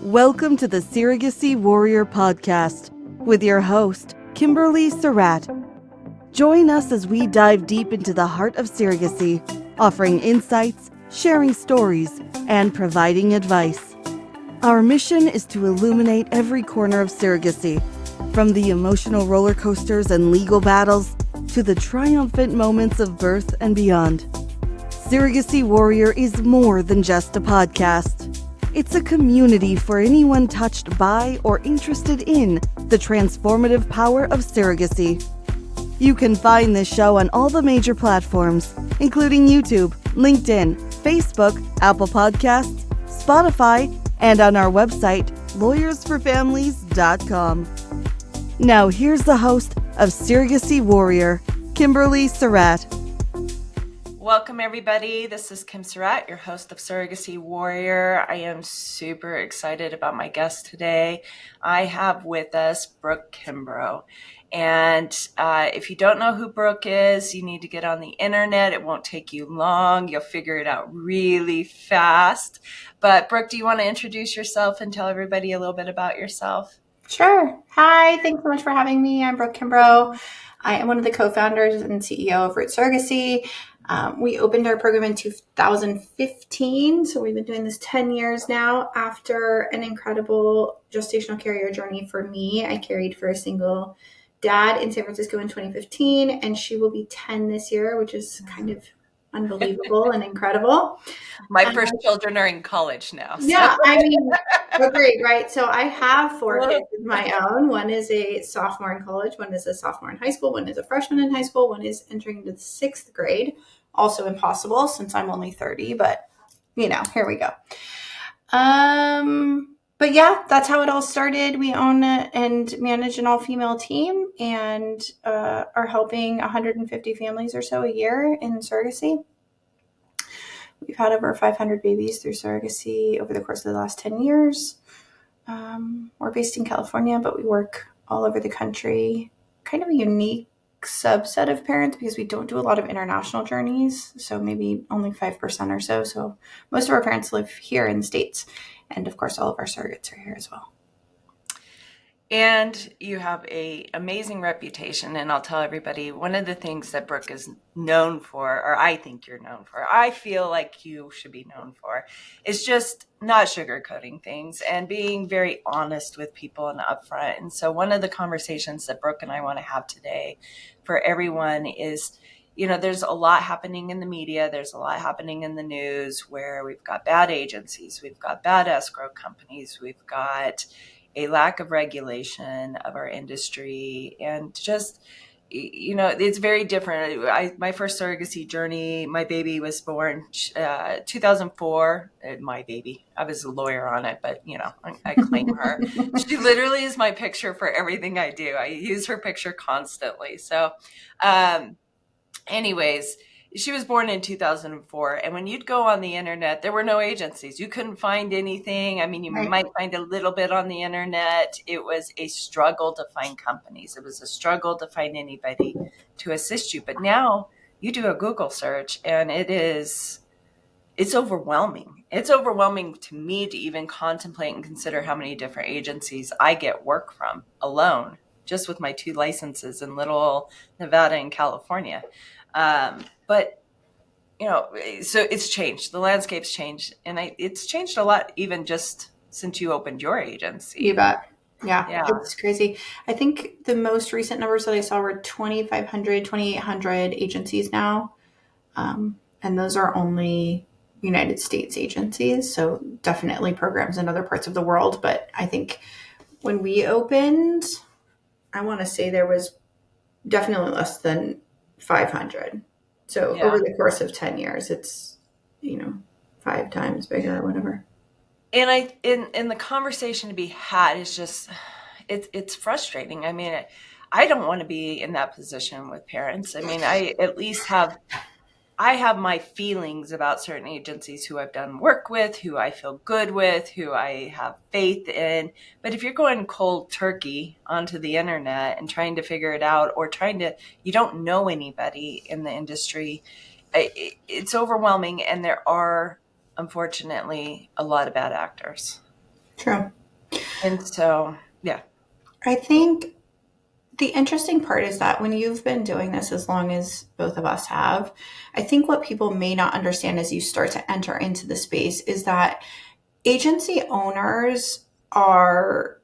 Welcome to the Surrogacy Warrior podcast with your host, Kimberly Surratt. Join us as we dive deep into the heart of surrogacy, offering insights, sharing stories, and providing advice. Our mission is to illuminate every corner of surrogacy, from the emotional roller coasters and legal battles to the triumphant moments of birth and beyond. Surrogacy Warrior is more than just a podcast. It's a community for anyone touched by or interested in the transformative power of surrogacy. You can find this show on all the major platforms, including YouTube, LinkedIn, Facebook, Apple Podcasts, Spotify, and on our website, lawyersforfamilies.com. Now here's the host of Surrogacy Warrior, Kimberly Surratt. Welcome, everybody. This is Kim Surratt, your host of Surrogacy Warrior. I am super excited about my guest today. I have with us Brooke Kimbrough. And if you don't know who Brooke is, you need to get on the internet. It won't take you long. You'll figure it out really fast. But Brooke, do you want to introduce yourself and tell everybody a little bit about yourself? Sure. Hi, thanks so much for having me. I'm Brooke Kimbrough. I am one of the co-founders and CEO of Roots Surrogacy. We opened our program in 2015, so we've been doing this 10 years now. After an incredible gestational carrier journey for me, I carried for a single dad in San Francisco in 2015, and she will be 10 this year, which is kind of unbelievable and incredible. My first children are in college now. So. Yeah, I mean, agreed, right? So I have 4 kids of my own. One is a sophomore in college, one is a sophomore in high school, one is a freshman in high school, one is entering into the 6th grade. Also impossible since I'm only 30, but here we go. But yeah, that's how it all started. We own and manage an all-female team and are helping 150 families or so a year in surrogacy. We've had over 500 babies through surrogacy over the course of the last 10 years. We're based in California, but we work all over the country. Kind of a unique subset of parents because we don't do a lot of international journeys. So maybe only 5% or so. So most of our parents live here in the States. And of course, all of our surrogates are here as well. And you have an amazing reputation. And I'll tell everybody, one of the things that Brooke is known for, or I think you're known for, I feel like you should be known for, is just not sugarcoating things and being very honest with people and upfront. And so one of the conversations that Brooke and I want to have today for everyone is, there's a lot happening in the media. There's a lot happening in the news where we've got bad agencies. We've got bad escrow companies. We've got a lack of regulation of our industry, and just, it's very different. My first surrogacy journey, my baby was born 2004. My baby, I was a lawyer on it, but I claim her. She literally is my picture for everything I do. I use her picture constantly. So, anyways, she was born in 2004. And when you'd go on the internet, there were no agencies. You couldn't find anything. I mean, you might find a little bit on the internet. It was a struggle to find companies. It was a struggle to find anybody to assist you. But now you do a Google search and it's overwhelming. It's overwhelming to me to even contemplate and consider how many different agencies I get work from alone, just with my 2 licenses in little Nevada and California. But, so it's changed. The landscape's changed. And it's changed a lot, even just since you opened your agency. You bet. Yeah. It's crazy. I think the most recent numbers that I saw were 2,500, 2,800 agencies now. And those are only United States agencies. So definitely programs in other parts of the world. But I think when we opened, I want to say there was definitely less than 500. So over the course of 10 years, it's, 5 times bigger or whatever. And in the conversation to be had is just, it's frustrating. I mean, I don't want to be in that position with parents. I mean, I at least have my feelings about certain agencies who I've done work with, who I feel good with, who I have faith in. But if you're going cold turkey onto the internet and trying to figure it out, or you don't know anybody in the industry, it's overwhelming. And there are, unfortunately, a lot of bad actors. True. And so, yeah. I think the interesting part is that when you've been doing this as long as both of us have, I think what people may not understand as you start to enter into the space is that agency owners are,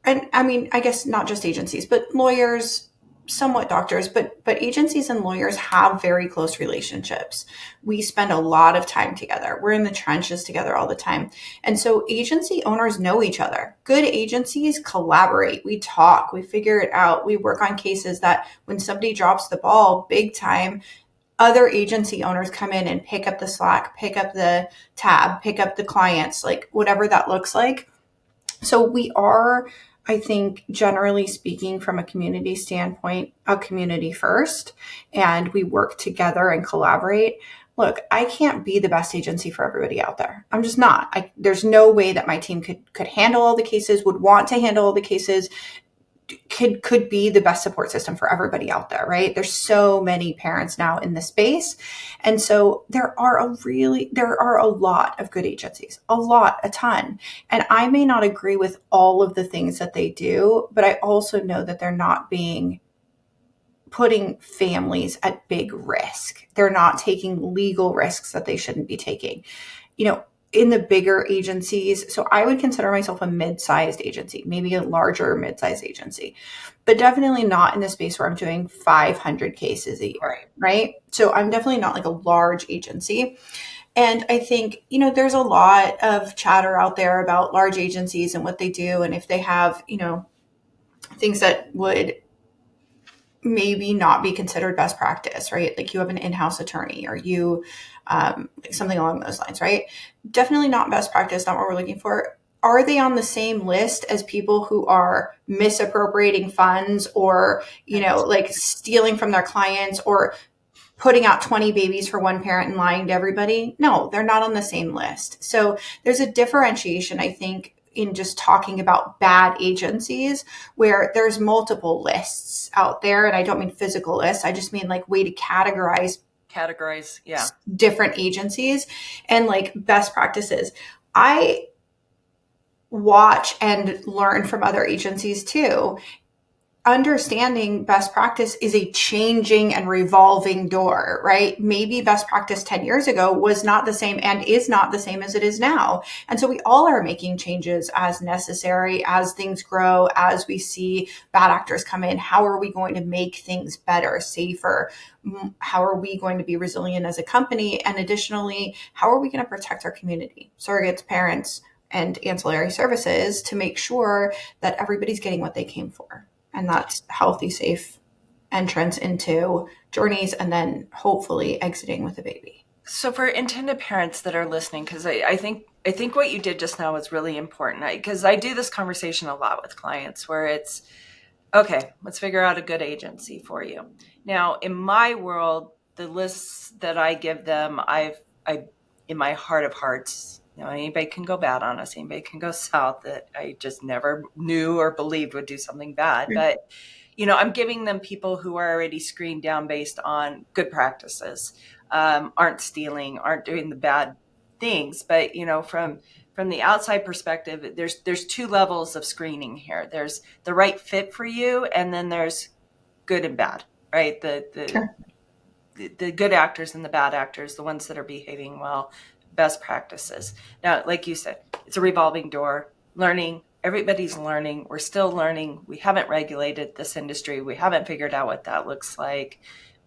and I mean, I guess not just agencies, but lawyers, somewhat doctors, but agencies and lawyers have very close relationships. We spend a lot of time together. We're in the trenches together all the time. And so agency owners know each other. Good agencies collaborate. We talk, we figure it out. We work on cases that when somebody drops the ball big time, other agency owners come in and pick up the slack, pick up the tab, pick up the clients, like whatever that looks like. So we are, I think, generally speaking, from a community standpoint, a community first, and we work together and collaborate. Look, I can't be the best agency for everybody out there. I'm just not. There's no way that my team could handle all the cases, would want to handle all the cases, could be the best support system for everybody out there, right? There's so many parents now in the space. And so there are a lot of good agencies, a ton. And I may not agree with all of the things that they do, but I also know that they're not putting families at big risk. They're not taking legal risks that they shouldn't be taking. In the bigger agencies, so I would consider myself a mid-sized agency, maybe a larger mid-sized agency, but definitely not in the space where I'm doing 500 cases a year, right? So I'm definitely not like a large agency. And I think, there's a lot of chatter out there about large agencies and what they do, and if they have, things that would maybe not be considered best practice, right? Like you have an in-house attorney or you, something along those lines, right? Definitely not best practice, not what we're looking for. Are they on the same list as people who are misappropriating funds or, like stealing from their clients or putting out 20 babies for one parent and lying to everybody? No, they're not on the same list. So there's a differentiation, I think, in just talking about bad agencies where there's multiple lists out there. And I don't mean physical lists. I just mean like way to categorize different agencies and like best practices. I watch and learn from other agencies too. Understanding best practice is a changing and revolving door, right? Maybe best practice 10 years ago was not the same and is not the same as it is now. And so we all are making changes as necessary, as things grow, as we see bad actors come in. How are we going to make things better, safer? How are we going to be resilient as a company? And additionally, how are we going to protect our community, surrogates, parents, and ancillary services to make sure that everybody's getting what they came for? And that's healthy, safe entrance into journeys and then hopefully exiting with a baby. So for intended parents that are listening, because I think what you did just now was really important, because I do this conversation a lot with clients where it's, okay, let's figure out a good agency for you. Now, in my world, the lists that I give them, I in my heart of hearts, anybody can go bad on us, anybody can go south that I just never knew or believed would do something bad. But, I'm giving them people who are already screened down based on good practices, aren't stealing, aren't doing the bad things. But, from the outside perspective, there's two levels of screening here. There's the right fit for you, and then there's good and bad, right? The good actors and the bad actors, the ones that are behaving well, best practices. Now, like you said, it's a revolving door. Learning, everybody's learning. We're still learning. We haven't regulated this industry. We haven't figured out what that looks like,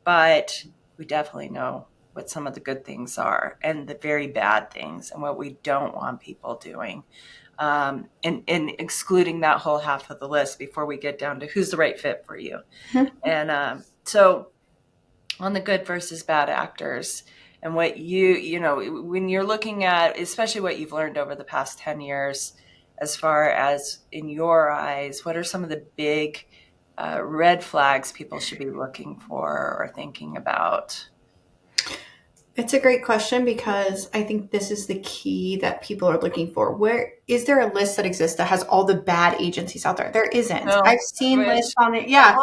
but we definitely know what some of the good things are and the very bad things and what we don't want people doing. And excluding that whole half of the list before we get down to who's the right fit for you. And so on the good versus bad actors and what when you're looking at, especially what you've learned over the past 10 years, as far as in your eyes, what are some of the big red flags people should be looking for or thinking about? It's a great question because I think this is the key that people are looking for. Where is there a list that exists that has all the bad agencies out there? There isn't. No, I've seen lists on it. Yeah.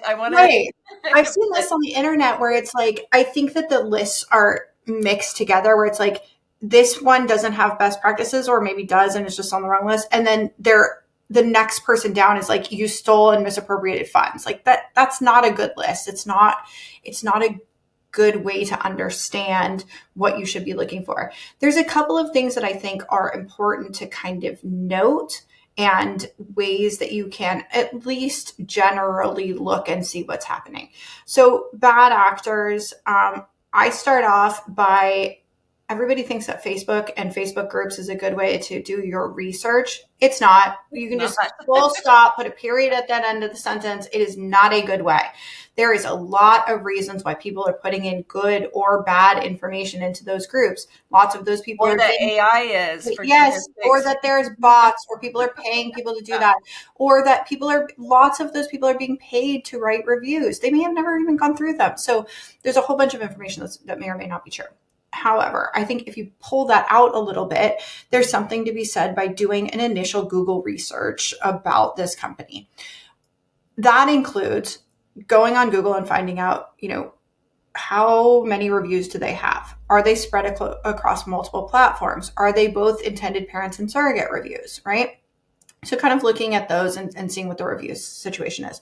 I want right. I've seen lists on the internet where it's like, I think that the lists are mixed together where it's like this one doesn't have best practices, or maybe does and it's just on the wrong list. And then the next person down is like, you stole and misappropriated funds. Like that's not a good list. It's not a good way to understand what you should be looking for. There's a couple of things that I think are important to kind of note, and ways that you can at least generally look and see what's happening. So bad actors, I start off by, everybody thinks that Facebook and Facebook groups is a good way to do your research. It's not. You can just full stop, put a period at that end of the sentence. It is not a good way. There is a lot of reasons why people are putting in good or bad information into those groups. Lots of those people or are that AI is. Yes, or that there's bots, or people are paying people to do that, or that lots of those people are being paid to write reviews. They may have never even gone through them. So there's a whole bunch of information that may or may not be true. However, I think if you pull that out a little bit, there's something to be said by doing an initial Google research about this company. That includes going on Google and finding out, how many reviews do they have? Are they spread across multiple platforms? Are they both intended parents and surrogate reviews, right? So kind of looking at those and seeing what the review situation is.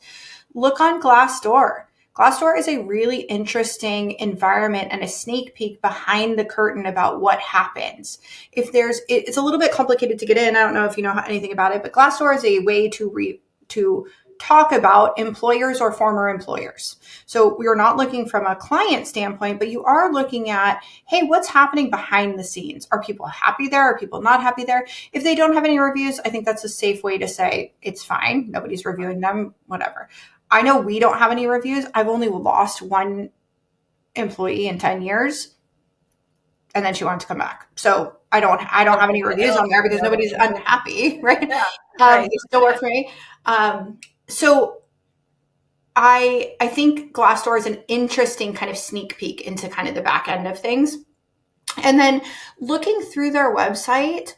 Look on Glassdoor. Glassdoor is a really interesting environment and a sneak peek behind the curtain about what happens. It's a little bit complicated to get in. I don't know if you know anything about it, but Glassdoor is a way to talk about employers or former employers. So we're not looking from a client standpoint, but you are looking at, hey, what's happening behind the scenes? Are people happy there? Are people not happy there? If they don't have any reviews, I think that's a safe way to say it's fine. Nobody's reviewing them, whatever. I know we don't have any reviews. I've only lost one employee in 10 years, and then she wanted to come back. So I don't have any reviews on there because nobody's unhappy, right? Yeah, right. They still work for me. So I think Glassdoor is an interesting kind of sneak peek into kind of the back end of things. And then looking through their website,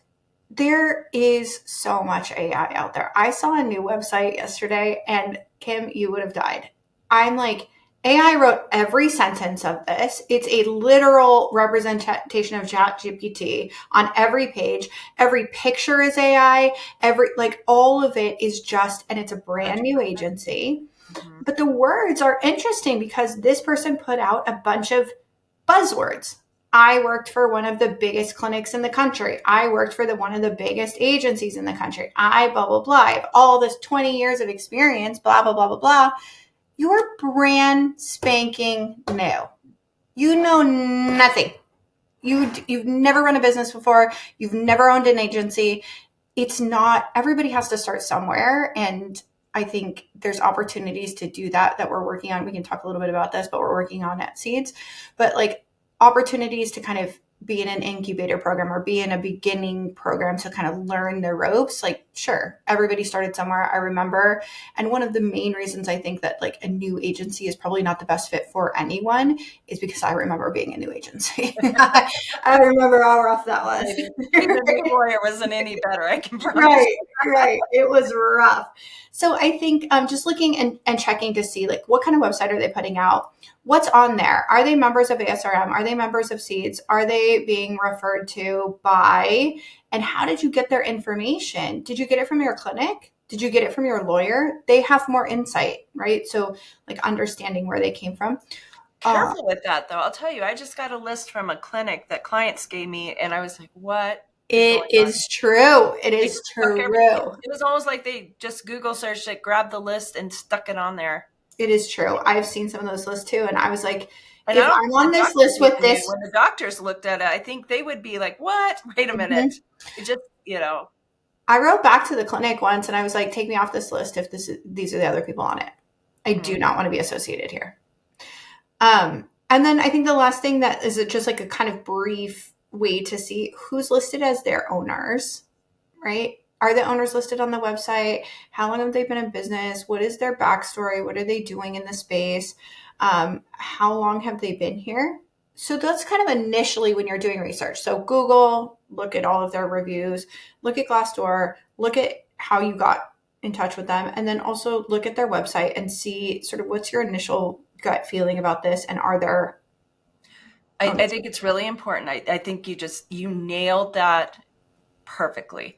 there is so much AI out there. I saw a new website yesterday, and Kim, you would have died. I'm like, AI wrote every sentence of this. It's a literal representation of ChatGPT on every page. Every picture is AI. All of it is just, and it's a brand new agency. Mm-hmm. But the words are interesting because this person put out a bunch of buzzwords. I worked for one of the biggest clinics in the country. I worked for one of the biggest agencies in the country. I blah, blah, blah. I have all this 20 years of experience, blah, blah, blah, blah, blah. You're brand spanking new. You know nothing. You've never run a business before. You've never owned an agency. It's not, everybody has to start somewhere. And I think there's opportunities to do that we're working on. We can talk a little bit about this, but we're working on at Seeds. But opportunities to kind of be in an incubator program or be in a beginning program to kind of learn the ropes. Sure, everybody started somewhere, I remember. And one of the main reasons I think that a new agency is probably not the best fit for anyone is because I remember being a new agency. I remember how rough that was. Before it wasn't any better, I can promise. Right. It was rough. So I think just looking and checking to see what kind of website are they putting out? What's on there? Are they members of ASRM? Are they members of Seeds? Are they being referred to by? And how did you get their information? Did you get it from your clinic? Did you get it from your lawyer? They have more insight, right? So understanding where they came from. Careful with that, though. I'll tell you, I just got a list from a clinic that clients gave me, and I was like, what? It is true. It is true. It was almost like they just Google searched it, grabbed the list, and stuck it on there. It is true. I've seen some of those lists too. And I was like, if I'm on this list with this. When the doctors looked at it, I think they would be like, what? Wait a minute. It just, I wrote back to the clinic once and I was like, take me off this list if these are the other people on it. I do not want to be associated here. And then I think the last thing that is just a kind of brief way to see who's listed as their owners, right? Are the owners listed on the website? How long have they been in business? What is their backstory? What are they doing in the space? How long have they been here? So that's kind of initially when you're doing research. So Google, look at all of their reviews, look at Glassdoor, look at how you got in touch with them, and then also look at their website and see sort of what's your initial gut feeling about this, and are there I think it's really important. I think you nailed that perfectly.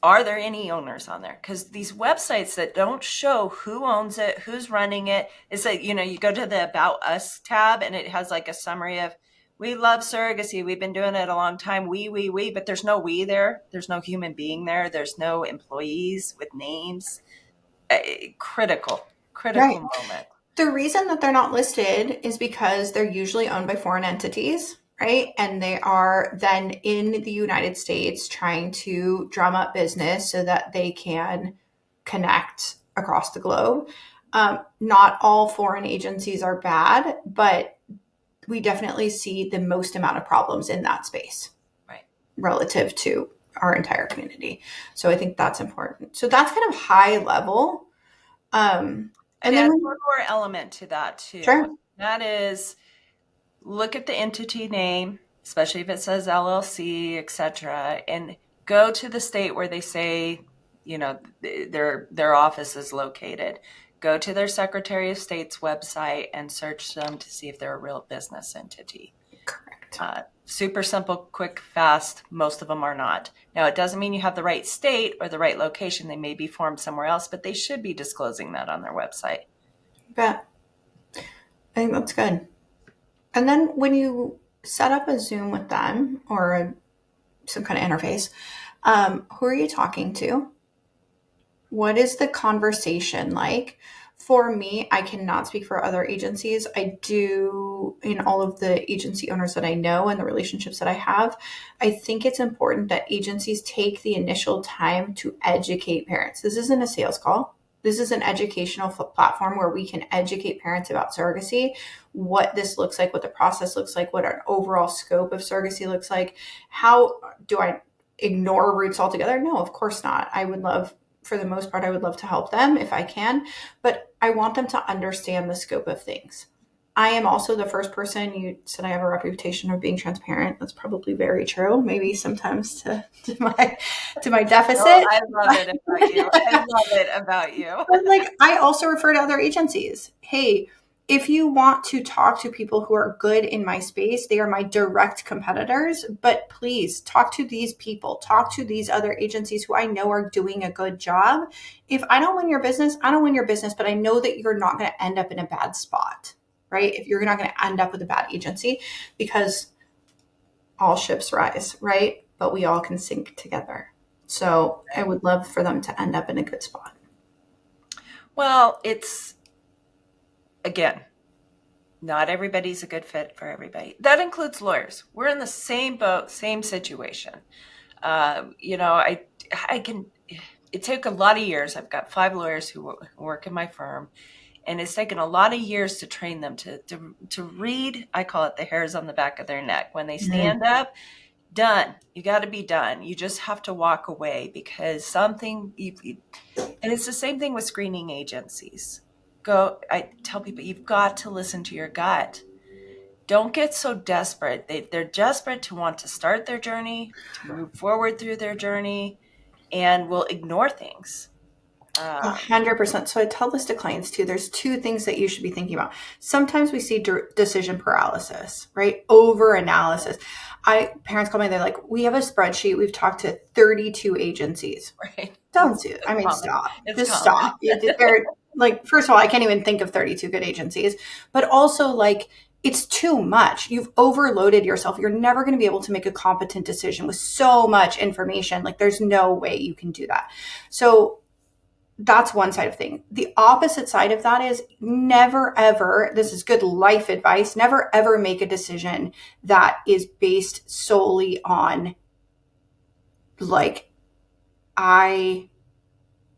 Are there any owners on there? Because these websites that don't show who owns it, who's running it, it's like, you go to the About Us tab and it has like a summary of, we love surrogacy. We've been doing it a long time. We, but there's no we there. There's no human being there. There's no employees with names. Critical Right. moment. The reason that they're not listed is because they're usually owned by foreign entities, right? And they are then in the United States trying to drum up business so that they can connect across the globe. Not all foreign agencies are bad, but we definitely see the most amount of problems in that space, right, relative to our entire community. So I think that's important. So that's kind of high level. And then one more element to that too. Sure. That is, look at the entity name, especially if it says LLC, etc., and go to the state where they say, their office is located. Go to their Secretary of State's website and search them to see if they're a real business entity. Correct. Super simple, quick, fast. Most of them are not. Now, it doesn't mean you have the right state or the right location. They may be formed somewhere else, but they should be disclosing that on their website. Yeah. I think that's good. And then when you set up a Zoom with them or some kind of interface, who are you talking to? What is the conversation like? For me, I cannot speak for other agencies. I do, in all of the agency owners that I know and the relationships that I have, I think it's important that agencies take the initial time to educate parents. This isn't a sales call. This is an educational platform where we can educate parents about surrogacy, what this looks like, what the process looks like, what an overall scope of surrogacy looks like. How do I ignore Roots altogether? No, of course not. I would love, for the most part, I would love to help them if I can, but I want them to understand the scope of things. I am also the first person, you said I have a reputation of being transparent. That's probably very true. Maybe sometimes to my deficit. Oh, I love it about you. I love it about you. But I also refer to other agencies. Hey, if you want to talk to people who are good in my space, they are my direct competitors, but please talk to these people, talk to these other agencies who I know are doing a good job. If I don't win your business, I don't win your business, but I know that you're not going to end up in a bad spot, right? If you're not going to end up with a bad agency, because all ships rise, right? But we all can sink together. So I would love for them to end up in a good spot. Well, again, not everybody's a good fit for everybody. That includes lawyers. We're in the same boat, same situation. It took a lot of years. I've got 5 lawyers who work in my firm, and it's taken a lot of years to train them to read. I call it the hairs on the back of their neck. When they stand up, done. You got to be done. You just have to walk away because and it's the same thing with screening agencies. I tell people, you've got to listen to your gut. Don't get so desperate. They're desperate to want to start their journey, to move forward through their journey, and will ignore things. 100%. So I tell this to clients too. There's 2 things that you should be thinking about. Sometimes we see decision paralysis, right? Over analysis. Parents call me, they're like, we have a spreadsheet. We've talked to 32 agencies. Right. Don't do it. I mean, stop. It's Just common. stop. First of all, I can't even think of 32 good agencies, but also it's too much. You've overloaded yourself. You're never going to be able to make a competent decision with so much information. There's no way you can do that. So that's one side of thing. The opposite side of that is never, ever, this is good life advice, never, ever make a decision that is based solely on I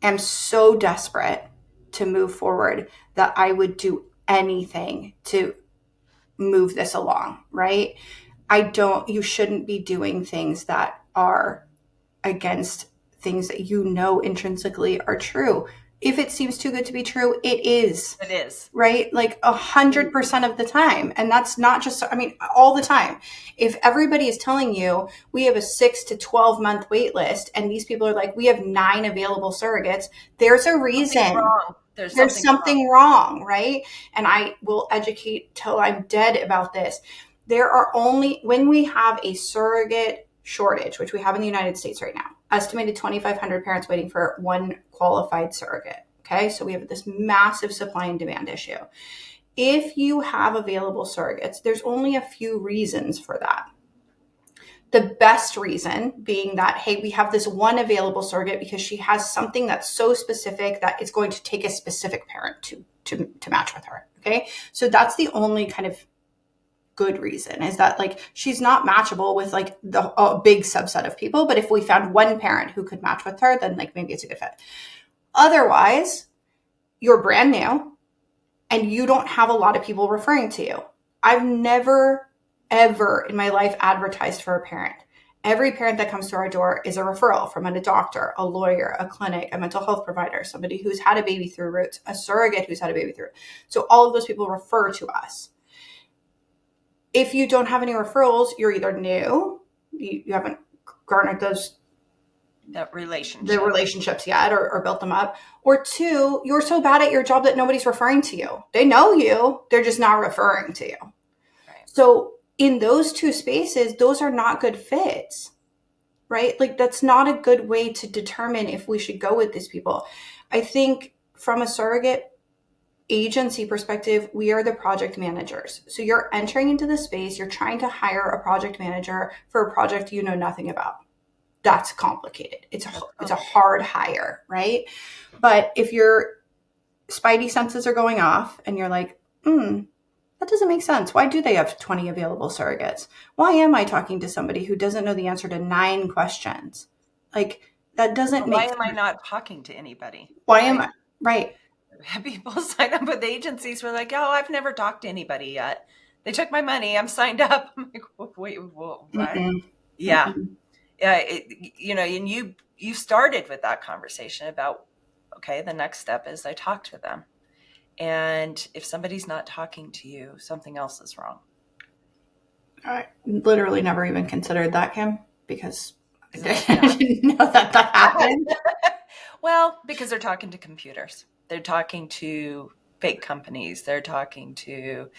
am so desperate to move forward that I would do anything to move this along, right? You shouldn't be doing things that are against things that intrinsically are true. If it seems too good to be true, it is. It is. Right? 100% of the time. And that's not just, all the time. If everybody is telling you we have a 6 to 12 month wait list and these people are like, we have 9 available surrogates, there's a reason. There's something wrong, right? And I will educate till I'm dead about this. there are only, when we have a surrogate shortage, which we have in the United States right now, estimated 2,500 parents waiting for one qualified surrogate. Okay, so we have this massive supply and demand issue. If you have available surrogates, there's only a few reasons for that. The best reason being that, hey, we have this one available surrogate because she has something that's so specific that it's going to take a specific parent to match with her. Okay, so that's the only kind of good reason, is that like she's not matchable with like a big subset of people, but if we found one parent who could match with her, then like maybe it's a good fit. Otherwise, you're brand new and you don't have a lot of people referring to you. I've never ever in my life advertised for a parent. Every parent that comes to our door is a referral from a doctor, a lawyer, a clinic, a mental health provider, somebody who's had a baby through Roots, a surrogate who's had a baby through. So all of those people refer to us. If you don't have any referrals, you're either new, you haven't garnered the relationships yet or built them up, or two, you're so bad at your job that nobody's referring to you. They know you, they're just not referring to you. Right. So in those two spaces, those are not good fits, right? Like that's not a good way to determine if we should go with these people. I think from a surrogate agency perspective, we are the project managers. So you're entering into the space, you're trying to hire a project manager for a project you know nothing about. That's complicated. It's a hard hire, right? But if your spidey senses are going off and you're like, that doesn't make sense. Why do they have 20 available surrogates? Why am I talking to somebody who doesn't know the answer to 9 questions? Like that doesn't make sense. Why am I not talking to anybody? Why am I? Right. People sign up with agencies. We're like, oh, I've never talked to anybody yet. They took my money. I'm signed up. I'm like, wait, what? Mm-hmm. Yeah. Mm-hmm. Yeah. And you started with that conversation about, okay, the next step is I talk to them. And if somebody's not talking to you, something else is wrong. I literally never even considered that, Kim, because I didn't know that happened. Well, because they're talking to computers. They're talking to fake companies. They're talking to,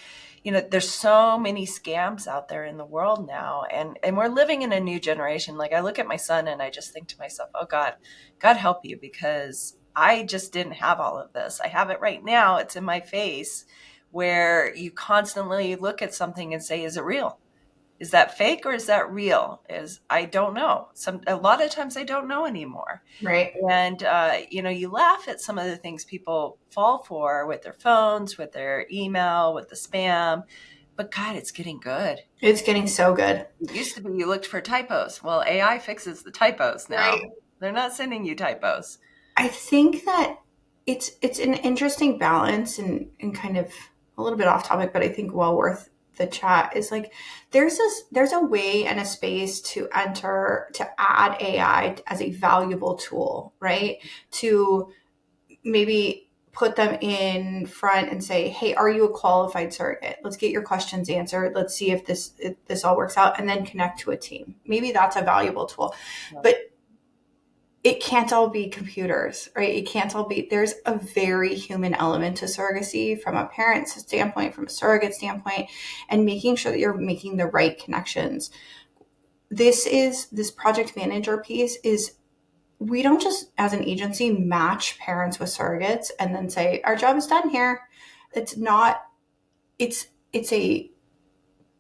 there's so many scams out there in the world now. And we're living in a new generation. Like I look at my son and I just think to myself, oh God help you, because I just didn't have all of this. I have it right now. It's in my face, where you constantly look at something and say, is it real? Is that fake or is that real? I don't know. A lot of times I don't know anymore. Right. And, you laugh at some of the things people fall for with their phones, with their email, with the spam. But God, it's getting good. It's getting so good. It used to be you looked for typos. Well, AI fixes the typos now. Right. They're not sending you typos. I think that it's an interesting balance and kind of a little bit off topic, but I think well worth the chat, is like there's a way and a space to add AI as a valuable tool, right? To maybe put them in front and say, hey, are you a qualified surrogate? Let's get your questions answered. Let's see if this all works out, and then connect to a team. Maybe that's a valuable tool. Yeah. But it can't all be computers, right? It can't all be, there's a very human element to surrogacy from a parent's standpoint, from a surrogate standpoint, and making sure that you're making the right connections. This project manager piece is, we don't just as an agency match parents with surrogates and then say, our job is done here. It's not, it's a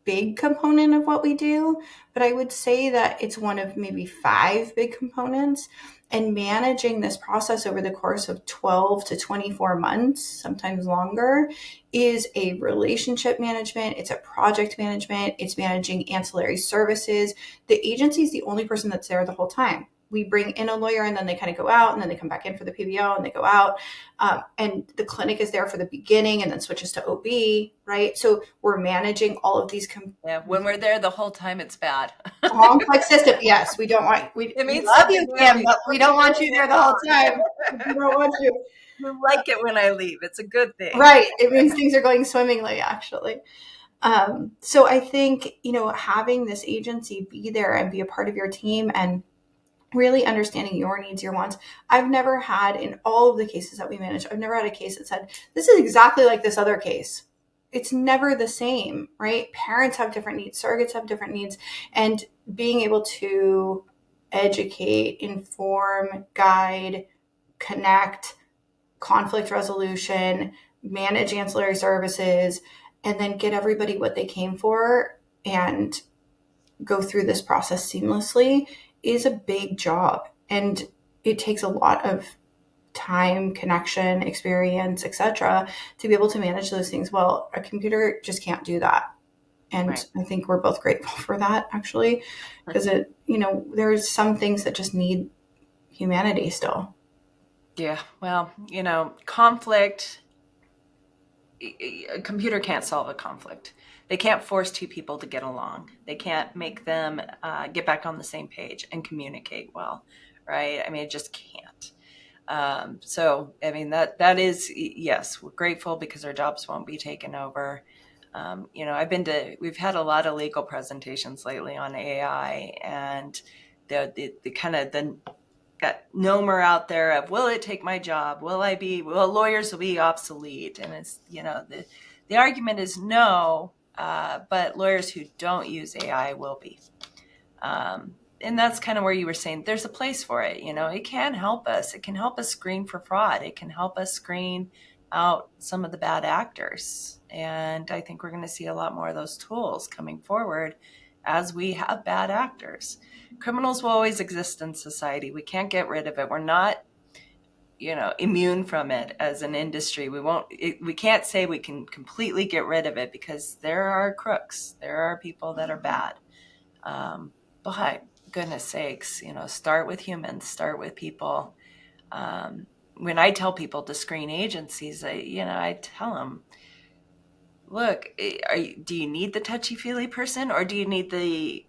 big component of what we do, but I would say that it's one of maybe 5 big components, and managing this process over the course of 12 to 24 months, sometimes longer, is a relationship management. It's a project management. It's managing ancillary services. The agency is the only person that's there the whole time. We bring in a lawyer and then they kind of go out, and then they come back in for the PBO and they go out. And the clinic is there for the beginning and then switches to OB, right? So we're managing all of these. When we're there the whole time, it's bad. Complex system. Yes, we don't want, we love you, Kim, but we don't want you there the whole time. We don't want you. You like it when I leave. It's a good thing. Right. It means things are going swimmingly, actually. So I think, having this agency be there and be a part of your team and really understanding your needs, your wants. I've never had, in all of the cases that we manage, I've never had a case that said, this is exactly like this other case. it's never the same, right? Parents have different needs, surrogates have different needs, and being able to educate, inform, guide, connect, conflict resolution, manage ancillary services, and then get everybody what they came for and go through this process seamlessly is a big job. And it takes a lot of time, connection, experience, etc., to be able to manage those things well. A computer just can't do that. And Right. I think we're both grateful for that, actually, because there's some things that just need humanity still. Yeah. Well, conflict, a computer can't solve a conflict. They can't force two people to get along. They can't make them get back on the same page and communicate well, right? I mean, it just can't. So, I mean, that is, yes, we're grateful because our jobs won't be taken over. We've had a lot of legal presentations lately on AI, and the kind of the got nomer out there of, will it take my job? Will lawyers will be obsolete? And it's, the argument is no, but lawyers who don't use AI will be. And that's kind of where you were saying there's a place for it. It can help us. It can help us screen for fraud. It can help us screen out some of the bad actors. And I think we're going to see a lot more of those tools coming forward as we have bad actors. Criminals will always exist in society. We can't get rid of it. We're not, immune from it as an industry. We can't say we can completely get rid of it because there are crooks. There are people that are bad. But goodness sakes, start with humans, start with people. When I tell people to screen agencies, I tell them, look, do you need the touchy-feely person, or do you need the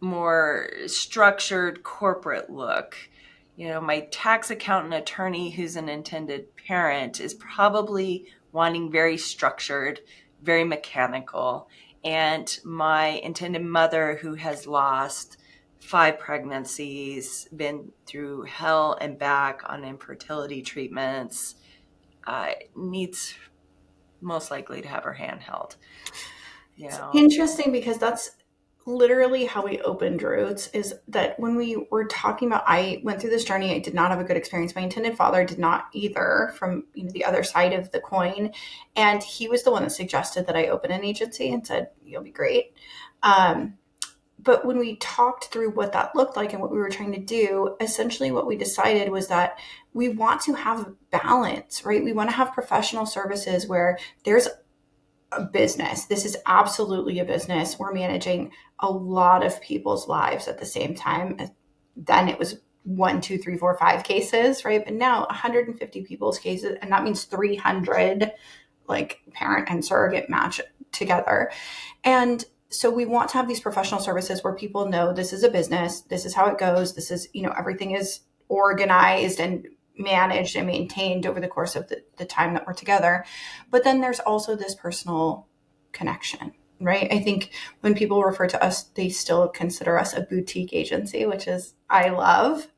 more structured corporate look? My tax accountant attorney who's an intended parent is probably wanting very structured, very mechanical. And my intended mother who has lost 5 pregnancies, been through hell and back on infertility treatments, needs most likely to have her hand held. It's interesting because that's literally how we opened Roots, is that when we were talking about, I went through this journey, I did not have a good experience. My intended father did not either, from the other side of the coin. And he was the one that suggested that I open an agency and said, you'll be great. But when we talked through what that looked like and what we were trying to do, essentially what we decided was that we want to have balance, right? We want to have professional services where there's a business. This is absolutely a business. We're managing a lot of people's lives at the same time. Then it was 1, 2, 3, 4, 5 cases, right? But now 150 people's cases, and that means 300 like parent and surrogate match together. And so we want to have these professional services where people know this is a business, this is how it goes, this is, everything is organized and managed and maintained over the course of the time that we're together. But then there's also this personal connection, right? I think when people refer to us, they still consider us a boutique agency, which is, I love.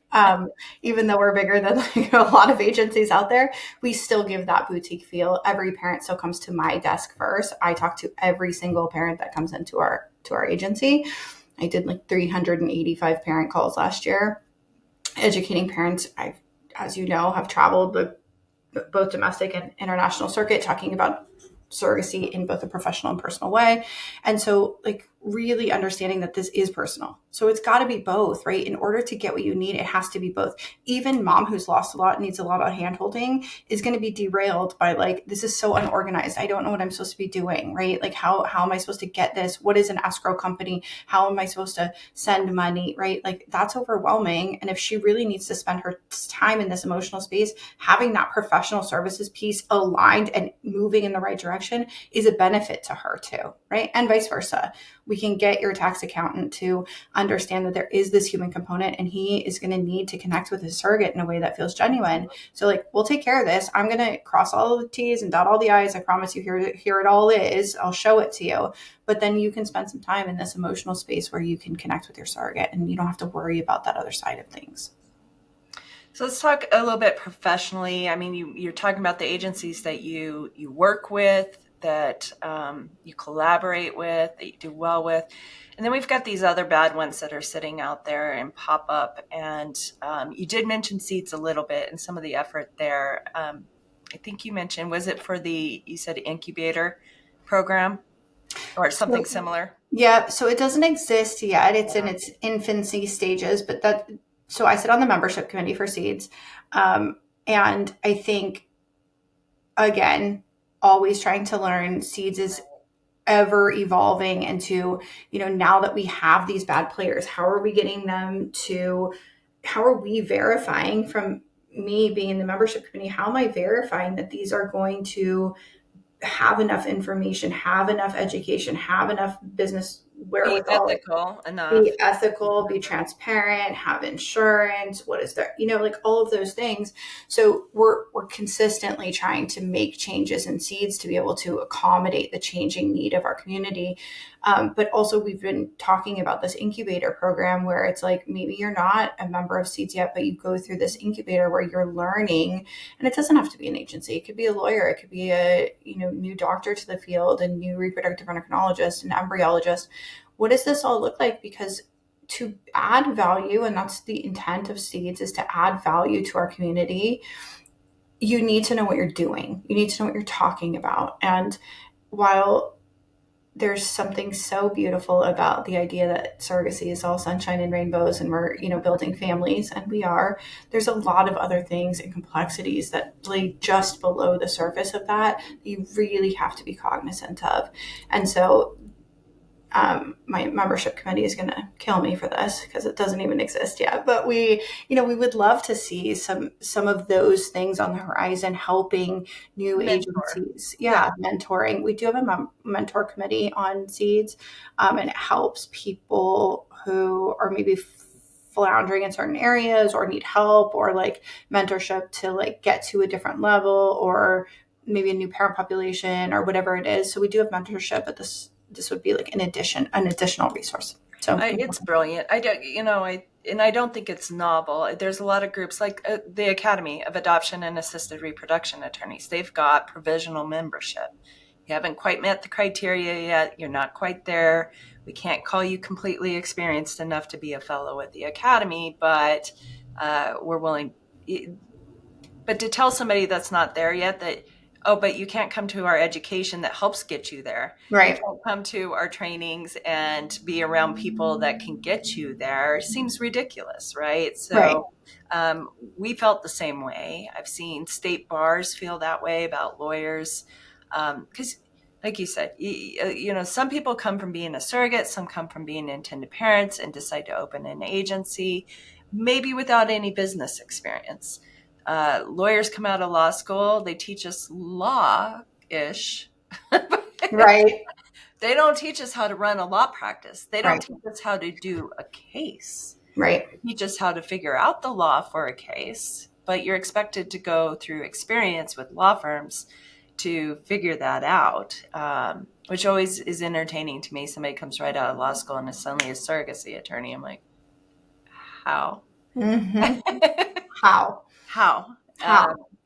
Even though we're bigger than a lot of agencies out there, we still give that boutique feel. Every parent still comes to my desk first. I talk to every single parent that comes into our agency. I did 385 parent calls last year, educating parents. I, as you know, have traveled both domestic and international circuit, talking about surrogacy in both a professional and personal way. And so really understanding that this is personal. So it's got to be both, right? In order to get what you need, it has to be both. Even mom who's lost a lot, needs a lot of hand holding, is going to be derailed by this is so unorganized. I don't know what I'm supposed to be doing, right? How am I supposed to get this? What is an escrow company? How am I supposed to send money, right? That's overwhelming. And if she really needs to spend her time in this emotional space, having that professional services piece aligned and moving in the right direction is a benefit to her too, right? And vice versa. We can get your tax accountant to understand that there is this human component, and he is going to need to connect with his surrogate in a way that feels genuine. So we'll take care of this. I'm going to cross all the T's and dot all the I's. I promise you, here it all is. I'll show it to you. But then you can spend some time in this emotional space where you can connect with your surrogate and you don't have to worry about that other side of things. So let's talk a little bit professionally. I mean, you're talking about the agencies that you work with. that you collaborate with, that you do well with. And then we've got these other bad ones that are sitting out there and pop up. And you did mention seeds a little bit and some of the effort there. I think you mentioned, was it for you said incubator program or something similar? Yeah, so it doesn't exist yet. It's in its infancy stages, but so I sit on the membership committee for Seeds. And I think, again, always trying to learn. Seeds is ever evolving into, now that we have these bad players, how are we getting them to, how are we verifying, from me being in the membership committee, how am I verifying that these are going to have enough information, have enough education, have enough business wherewithal, be ethical enough, be ethical, be transparent, have insurance, what is there, like all of those things. So we're consistently trying to make changes in Seeds to be able to accommodate the changing need of our community. But also we've been talking about this incubator program where it's like, maybe you're not a member of Seeds yet, but you go through this incubator where you're learning, and it doesn't have to be an agency. It could be a lawyer. It could be a, new doctor to the field, a new reproductive endocrinologist, an embryologist. What does this all look like? Because to add value, and that's the intent of Seeds, is to add value to our community, you need to know what you're doing. You need to know what you're talking about. And while there's something so beautiful about the idea that surrogacy is all sunshine and rainbows and we're, building families, and we are, there's a lot of other things and complexities that lay just below the surface of that you really have to be cognizant of. And so my membership committee is going to kill me for this because it doesn't even exist yet. But we would love to see some of those things on the horizon, helping new agencies. Yeah, mentoring. We do have a mentor committee on Seeds, and it helps people who are maybe floundering in certain areas or need help or like mentorship to like get to a different level, or maybe a new parent population or whatever it is. So we do have mentorship, but this would be like an additional resource. So it's brilliant. I don't think it's novel. There's a lot of groups like the Academy of Adoption and Assisted Reproduction Attorneys. They've got provisional membership. You haven't quite met the criteria yet. You're not quite there. We can't call you completely experienced enough to be a fellow at the Academy, but we're willing. But to tell somebody that's not there yet that, oh, but you can't come to our education that helps get you there. Right. You can't come to our trainings and be around people that can get you there. Seems ridiculous, right? So we felt the same way. I've seen state bars feel that way about lawyers. Because like you said, some people come from being a surrogate, some come from being intended parents and decide to open an agency, maybe without any business experience. Lawyers come out of law school, they teach us law-ish. Right. They don't teach us how to run a law practice. They don't Right. teach us how to do a case. Right. They teach us how to figure out the law for a case, but you're expected to go through experience with law firms to figure that out, which always is entertaining to me. Somebody comes right out of law school and is suddenly a surrogacy attorney. I'm like, how? Mm-hmm. How?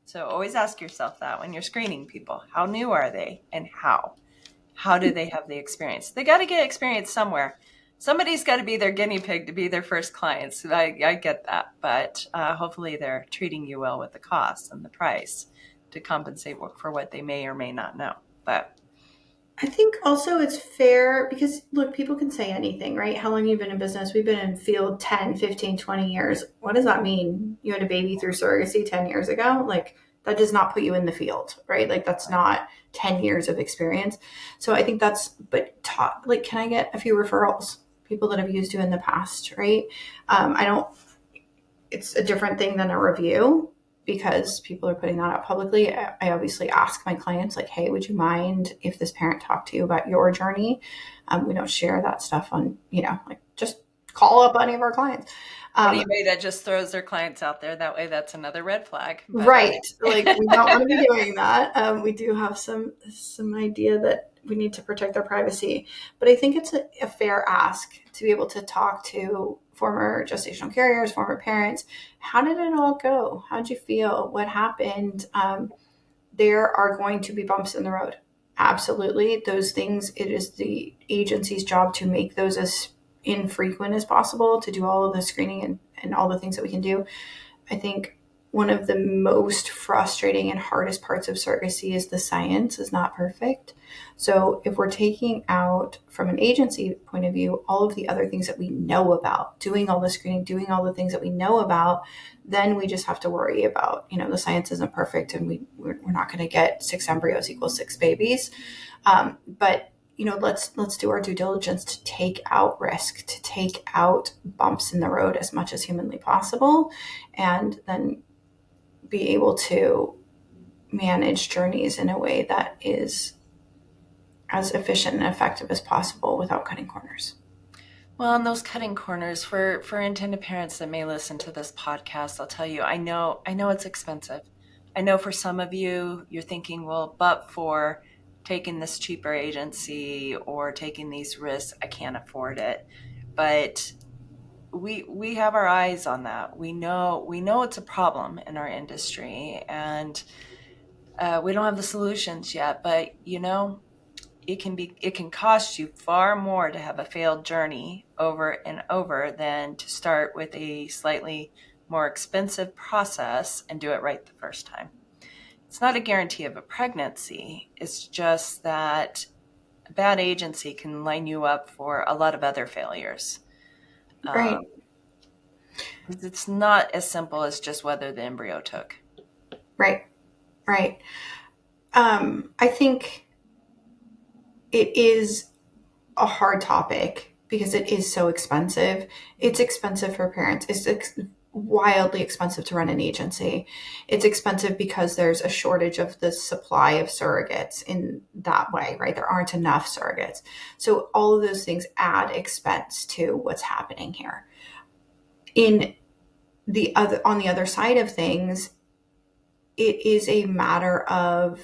So always ask yourself that when you're screening people. How new are they and how? How do they have the experience? They got to get experience somewhere. Somebody's got to be their guinea pig to be their first clients. I get that. But hopefully they're treating you well with the cost and the price to compensate for what they may or may not know. But I think also it's fair because, look, people can say anything, right? How long have you been in business? We've been in field 10, 15, 20 years. What does that mean? You had a baby through surrogacy 10 years ago? Like, that does not put you in the field, right? Like, that's not 10 years of experience. So I think can I get a few referrals? People that have used you in the past, right? It's a different thing than a review, because people are putting that out publicly. I obviously ask my clients, like, hey, would you mind if this parent talked to you about your journey? We don't share that stuff on, just call up any of our clients. Anybody that just throws their clients out there, that way that's another red flag. But, right. Like, we don't want to be doing that. We do have some idea that we need to protect their privacy. But I think it's a fair ask to be able to talk to former gestational carriers, former parents. How did it all go? How'd you feel? What happened? There are going to be bumps in the road. absolutely. Those things, it is the agency's job to make those as infrequent as possible, to do all of the screening and all the things that we can do. I think one of the most frustrating and hardest parts of surrogacy is the science is not perfect. So if we're taking out, from an agency point of view, all of the other things that we know about, doing all the screening, doing all the things that we know about, then we just have to worry about, the science isn't perfect and we're not going to get 6 embryos equals 6 babies. But let's do our due diligence to take out risk, to take out bumps in the road as much as humanly possible, and then be able to manage journeys in a way that is as efficient and effective as possible without cutting corners. Well, and those cutting corners for intended parents that may listen to this podcast, I'll tell you, I know it's expensive. I know for some of you, you're thinking, well, but for taking this cheaper agency or taking these risks, I can't afford it. But we have our eyes on that. We know it's a problem in our industry, and we don't have the solutions yet. But it can cost you far more to have a failed journey over and over than to start with a slightly more expensive process and do it right the first time. It's not a guarantee of a pregnancy. It's just that a bad agency can line you up for a lot of other failures. Right. It's not as simple as just whether the embryo took. Right. I think it is a hard topic because it is so expensive. It's expensive for parents. It's wildly expensive to run an agency. It's expensive because there's a shortage of the supply of surrogates in that way, right? There aren't enough surrogates. So all of those things add expense to what's happening here. On the other side of things, it is a matter of,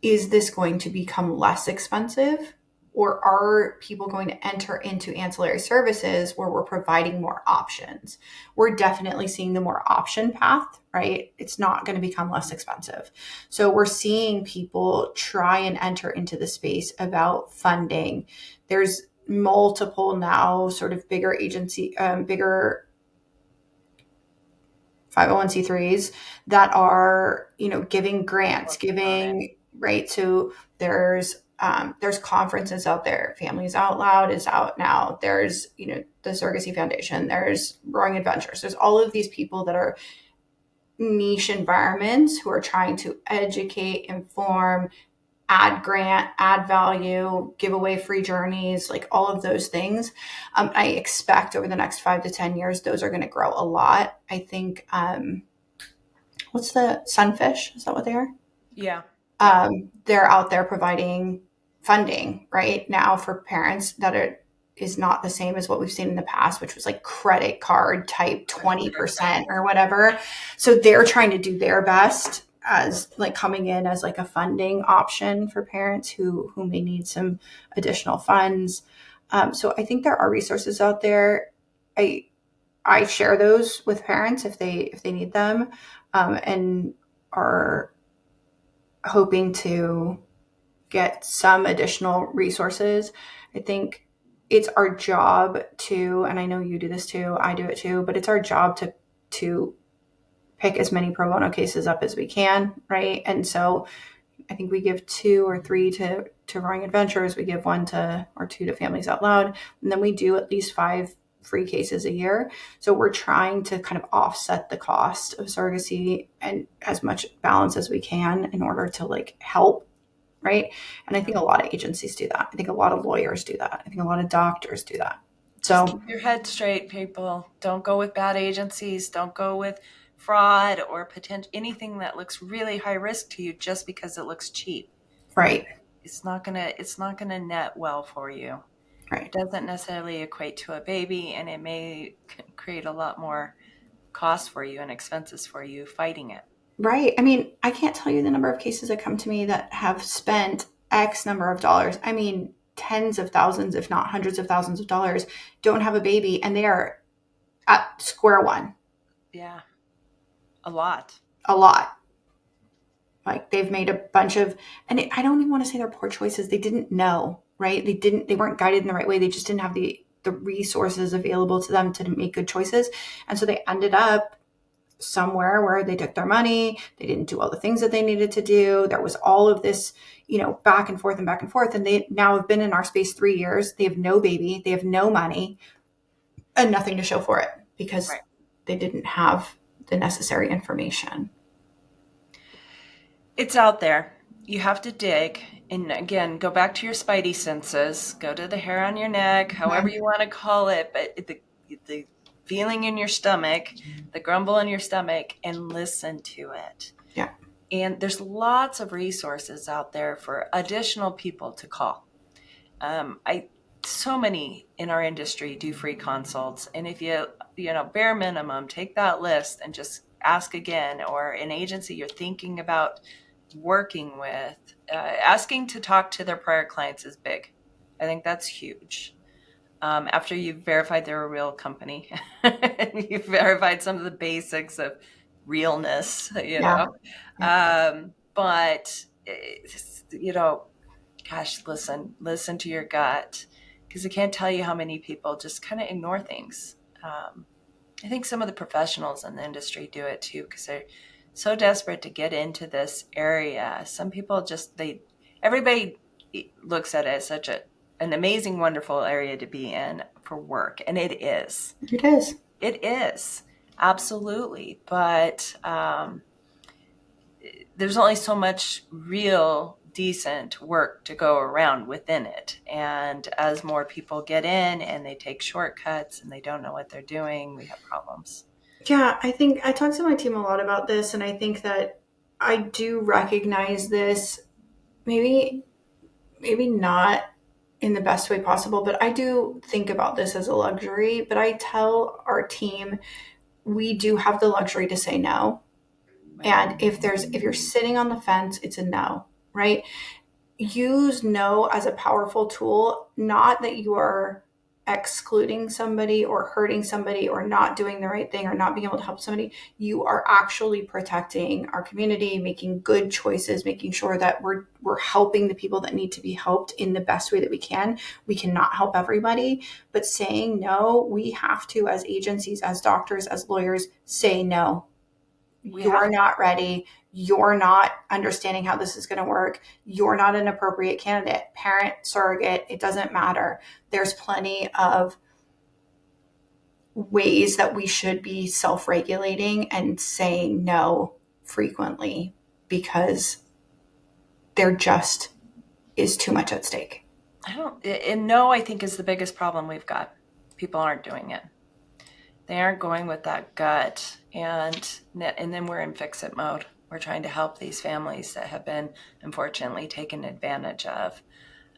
is this going to become less expensive, or are people going to enter into ancillary services where we're providing more options? We're definitely seeing the more option path, right? It's not going to become less expensive. So we're seeing people try and enter into the space about funding. There's multiple now sort of bigger 501c3s that are, giving grants, right. So there's conferences out there. Families Out Loud is out now. There's, the Surrogacy Foundation. There's Roaring Adventures. There's all of these people that are niche environments who are trying to educate, inform, add grant, add value, give away free journeys, like all of those things. I expect over the next 5 to 10 years, those are going to grow a lot. I think, what's the Sunfish? Is that what they are? Yeah. They're out there providing funding right now for parents that is not the same as what we've seen in the past, which was like credit card type 20% or whatever. So they're trying to do their best as like coming in as like a funding option for parents who may need some additional funds. So I think there are resources out there. I share those with parents if they need them, and are hoping to get some additional resources. I think it's our job to, and I know you do this too, I do it too, but it's our job to pick as many pro bono cases up as we can, right? And so I think we give 2 or 3 to Roaring Adventures, we give 1 or 2 to Families Out Loud, and then we do at least 5 free cases a year. So we're trying to kind of offset the cost of surrogacy and as much balance as we can in order to like help, right? And I think a lot of agencies do that. I think a lot of lawyers do that. I think a lot of doctors do that. So just keep your head straight, people. Don't go with bad agencies. Don't go with fraud or anything that looks really high risk to you just because it looks cheap. Right. It's not gonna net well for you. Right. It doesn't necessarily equate to a baby, and it may create a lot more costs for you and expenses for you fighting it. Right. I mean, I can't tell you the number of cases that come to me that have spent X number of dollars. I mean, tens of thousands, if not hundreds of thousands of dollars, don't have a baby, and they are at square one. Yeah. A lot. Like they've made a bunch of, and I don't even want to say they're poor choices. They didn't know, right? They weren't guided in the right way. They just didn't have the resources available to them to make good choices. And so they ended up somewhere where they took their money. They didn't do all the things that they needed to do. There was all of this, back and forth and back and forth. And they now have been in our space 3 years. They have no baby. They have no money and nothing to show for it because Right. they didn't have the necessary information. It's out there. You have to dig. And again, go back to your spidey senses. Go to the hair on your neck, however you want to call it. But the feeling in your stomach, the grumble in your stomach, and listen to it. Yeah. And there's lots of resources out there for additional people to call. So many in our industry do free consults. And if you bare minimum, take that list and just ask again, or an agency you're thinking about working with, asking to talk to their prior clients is big. I think that's huge. After you've verified they're a real company, you've verified some of the basics of realness, Yeah. but gosh, listen to your gut, because I can't tell you how many people just kind of ignore things. I think some of the professionals in the industry do it too, because they're so desperate to get into this area. Some people everybody looks at it as such an amazing, wonderful area to be in for work. And it is. It is. It is. Absolutely. But there's only so much real decent work to go around within it. And as more people get in and they take shortcuts and they don't know what they're doing, we have problems. Yeah, I think I talk to my team a lot about this, and I think that I do recognize this, maybe not in the best way possible, but I do think about this as a luxury. But I tell our team, we do have the luxury to say no. And if you're sitting on the fence, it's a no, right? Use no as a powerful tool, not that you are excluding somebody or hurting somebody or not doing the right thing or not being able to help somebody. You are actually protecting our community, making good choices, making sure that we're helping the people that need to be helped in the best way that we can. We cannot help everybody, but saying no, we have to, as agencies, as doctors, as lawyers, say no. You're not ready. You're not understanding how this is going to work. You're not an appropriate candidate. Parent, surrogate, it doesn't matter. There's plenty of ways that we should be self-regulating and saying no frequently, because there just is too much at stake. I think is the biggest problem we've got. People aren't doing it. They aren't going with that gut, and then we're in fix-it mode. We're trying to help these families that have been, unfortunately, taken advantage of.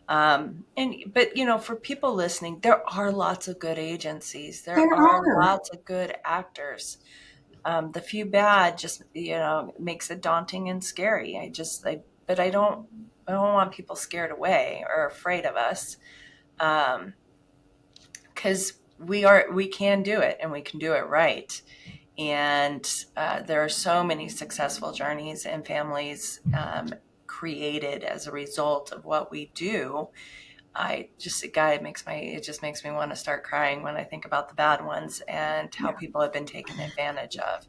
But for people listening, there are lots of good agencies. There are lots of good actors. The few bad just makes it daunting and scary. But I don't want people scared away or afraid of us, because we can do it, and we can do it right. And there are so many successful journeys and families created as a result of what we do. It just makes me want to start crying when I think about the bad ones and how people have been taken advantage of.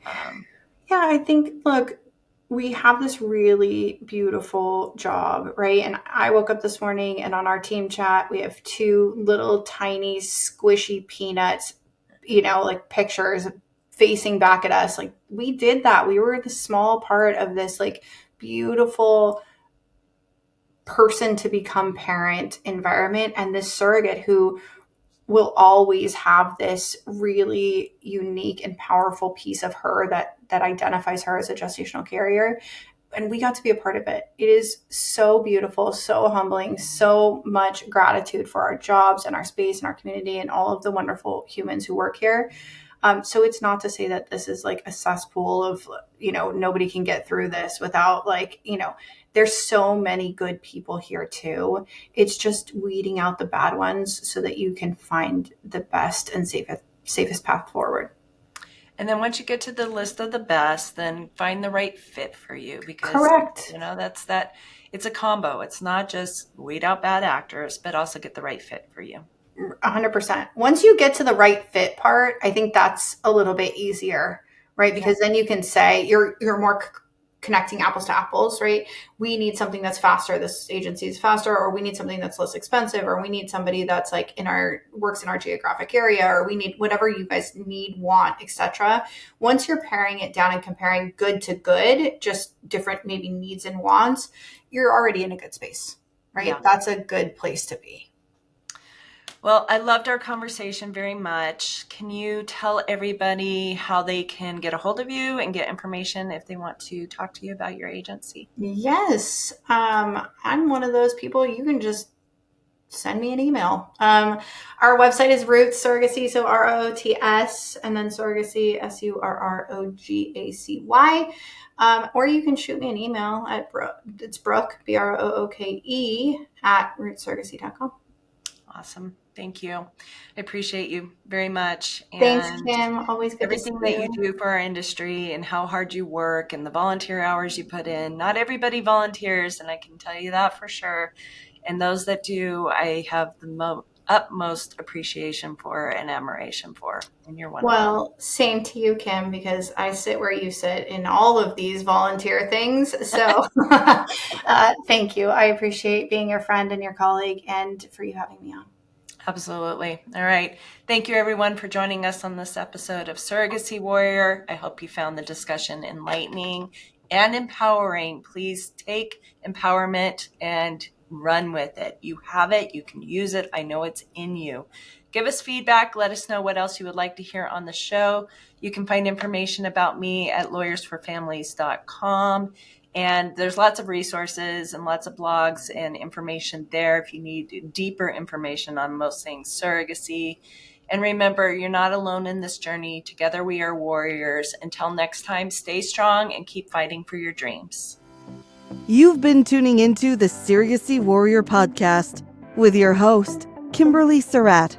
Yeah, I think, look, we have this really beautiful job, right? And I woke up this morning, and on our team chat, we have 2 little tiny squishy peanuts, like pictures facing back at us. Like, we did that. We were the small part of this like beautiful person to become parent environment, and this surrogate who will always have this really unique and powerful piece of her that identifies her as a gestational carrier. And we got to be a part of it. It is so beautiful, so humbling, so much gratitude for our jobs and our space and our community and all of the wonderful humans who work here. So it's not to say that this is like a cesspool of, nobody can get through this without there's so many good people here too. It's just weeding out the bad ones so that you can find the best and safest path forward. And then once you get to the list of the best, then find the right fit for you, because Correct. it's a combo. It's not just weed out bad actors, but also get the right fit for you. 100%. Once you get to the right fit part, I think that's a little bit easier, right? Because then you can say you're more connecting apples to apples, right? We need something that's faster. This agency is faster, or we need something that's less expensive, or we need somebody that's like works in our geographic area, or we need whatever you guys need, want, etc. Once you're paring it down and comparing good to good, just different maybe needs and wants, you're already in a good space, right? Yeah. That's a good place to be. Well, I loved our conversation very much. Can you tell everybody how they can get a hold of you and get information if they want to talk to you about your agency? Yes. I'm one of those people. You can just send me an email. Our website is Roots Surrogacy, so ROTS, and then Surrogacy, SURROGACY. Or you can shoot me an email at it's Brooke, BROOKE, at rootsurrogacy.com. Awesome. Thank you. I appreciate you very much. Thanks, And Kim. Always good to see everything that you do for our industry and how hard you work and the volunteer hours you put in. Not everybody volunteers, and I can tell you that for sure. And those that do, I have the utmost appreciation for and admiration for. And you're one of them. Well, same to you, Kim, because I sit where you sit in all of these volunteer things. So thank you. I appreciate being your friend and your colleague, and for you having me on. Absolutely. All right. Thank you, everyone, for joining us on this episode of Surrogacy Warrior. I hope you found the discussion enlightening and empowering. Please take empowerment and run with it. You have it. You can use it. I know it's in you. Give us feedback. Let us know what else you would like to hear on the show. You can find information about me at lawyersforfamilies.com. And there's lots of resources and lots of blogs and information there if you need deeper information on most things surrogacy. And remember, you're not alone in this journey. Together we are warriors. Until next time, stay strong and keep fighting for your dreams. You've been tuning into the Surrogacy Warrior podcast with your host, Kimberly Surratt.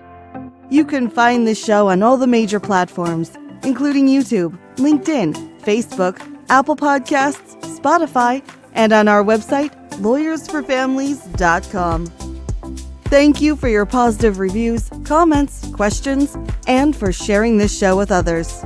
You can find this show on all the major platforms, including YouTube, LinkedIn, Facebook, Apple Podcasts, Spotify, and on our website, lawyersforfamilies.com. Thank you for your positive reviews, comments, questions, and for sharing this show with others.